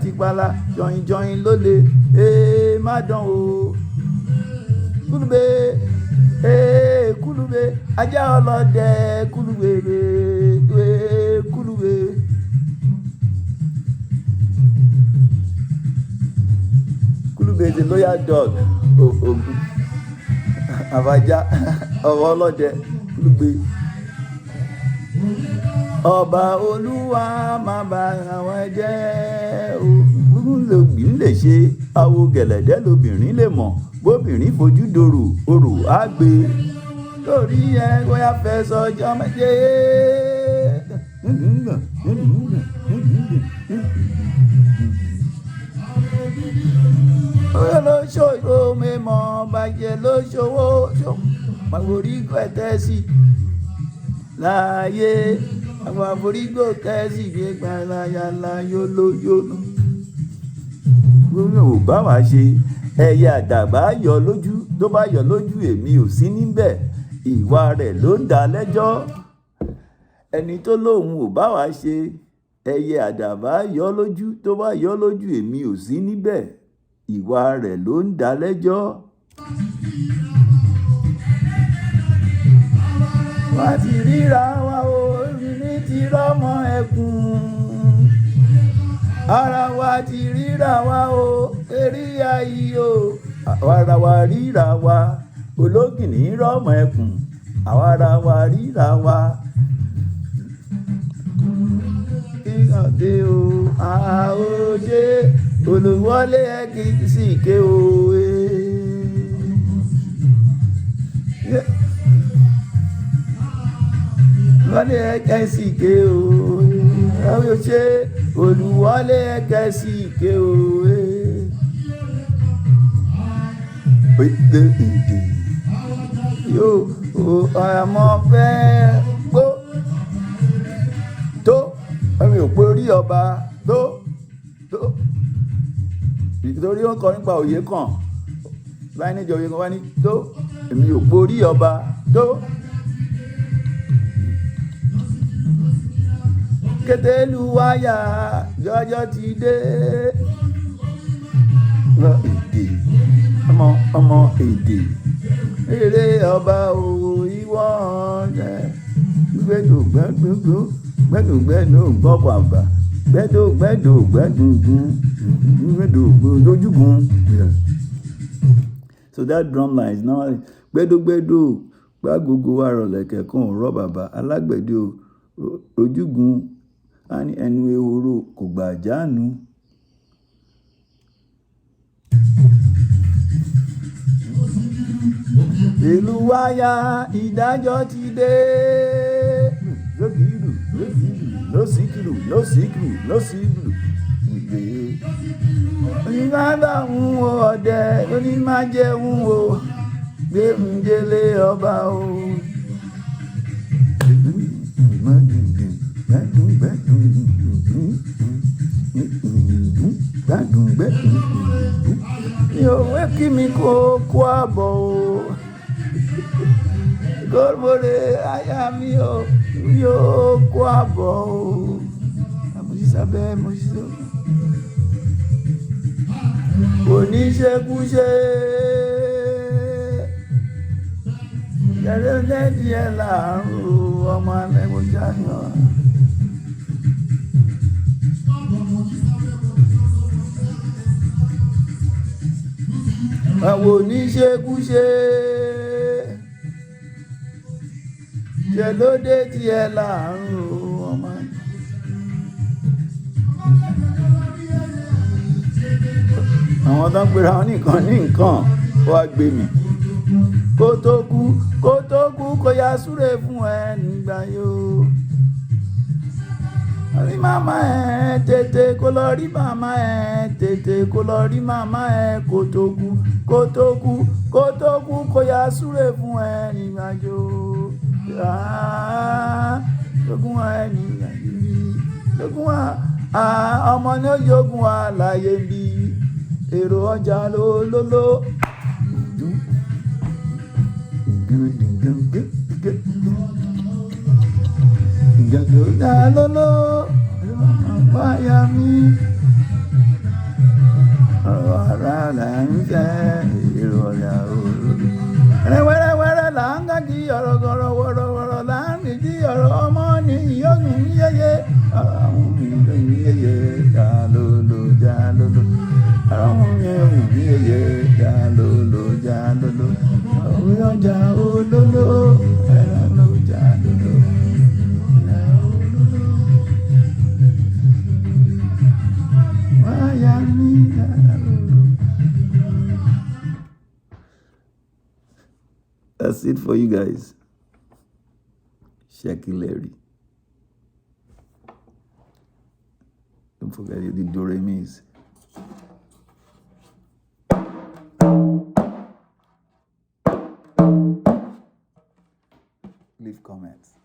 jọyìn lólè má dán o kúlùbé ajá ọlọ́dẹ kúlùbé. There's a loyal dog. Àbájá ọwọ́ ọlọ́dẹ lùgbé. Ọba Olúwa máa bá àwọn jẹ́ lóbìnrin lè ṣe awo gẹ̀lẹ̀dẹ́ lóbìnrin lè mọ̀ bóbìnrin fojú dorò orò á gbé lórí ẹ bóyá fẹ́ sọjọ́ méje. Olóṣòro mímọ́ bàjẹ́ lóṣòwò àforígbò tẹ́sí láàyè àwọn àforígbò tẹ́sí gbé gbàláyàlá yólóyóló. Gómìnà ò bá wá ṣe ẹyẹ àdàbà yọ lójú tó bá yọ lójú èmi ò sí níbẹ̀ ìwà rẹ̀ ló ń dá lẹ́jọ́. Ẹni tó lóun ò bá wá ṣe ẹyẹ àdàbà yọ lójú tó bá yọ lójú èmi ò sí níbẹ̀ ìwà rẹ̀ ló ń dá lẹ́jọ́. Wá ti ríra wa o ní ti rọ́mọ ẹkùn ara wa ti ríra wa o eré ayé o ara wa ríra wa ológìní rọ́mọ ẹkùn ara wa ríra wa. Kíkàndé o àòjé olùwọlé ẹ̀kí sì ké o. Wọlé ẹ̀kẹ́ sì ké o. Àwọn ṣe olùwọlé ẹ̀kẹ́ sì ké o. Yóò ọmọ fẹ́ gbó tó ẹ̀mí ò pé orí ọba tó nítorí ó ń kọ nípa òye kan láì níjọ òye kan wá ní tó èmi ò borí ọba tó. Kétélu wáyà jọjọ ti dé. Èdè ọmọ èdè eré ọba o ìwọ ọ̀jẹ̀ gbẹdùgbẹdù gbọ́pọ̀ àgbà gbẹdùgbẹdùgbẹdùgún lójúgun. So that drum line is now gbẹdùgbẹdù gbàgbogbo wa rọlẹ̀kẹ̀ kan rọ bàbá alágbẹ̀dẹ ojúgun á ní ẹnu ehoro kò gbà jánu. Ìlú wáyà ìdájọ́ ti dé. Lókìlù lósìkìlù lósìkìlù. Onígbàgbà ń wo ọ̀dẹ onímájẹ́ ń wo gbẹ̀mùjẹ́lé ọba o. Yòówé kí mi kó àbọ̀ o. Gómìnà àyà mi o yóò kó àbọ̀ o. Àmọ̀sísábẹ́ mọ̀sísọ́. Oníṣekúṣe. Yẹ̀rẹ́ lẹ́dí ẹ̀ láàrún ọmọ alẹ́gbọ̀já yàn. Àwọn oníṣekúṣe. Ṣé ló dé tí ẹ láàrún ọmọ. Àwọn tó ń pera wọn nìkan ní nǹkan wá gbé mi. Kó tó kú kó yá súre fún ẹ nígbà yóò. Rí màmá ẹ tètè kó lọ rí màmá ẹ tètè kó lọ rí màmá ẹ kó tó kú kó yá súre fún ẹ nígbà yóò. Lógún ẹ nígbà yìí lógún ọmọ ní ó yógún àlàyé bí èrò ọjà lólóló. Ìjọba lóló àpáyà mi ọ̀rọ̀ ara là ń fẹ́ èrò ọjà olóló. Wẹ́rẹ́wẹ́rẹ́ là ń gági ọ̀rọ̀ gọ̀rọ̀ wọ̀rọ̀wọ̀rọ̀ là ń rìndí ọ̀rọ̀ ọmọ ní ìyókùn ní yẹyẹ àwọn mi ló ní yẹyẹ jà lóló àwọn mi yeah, jalolo, jalolo. Oh, jalolo, jalolo, jalolo. Miami, jalolo. That's it for you guys. Shaklery. Don't forget the do-re-mis. Leave comments.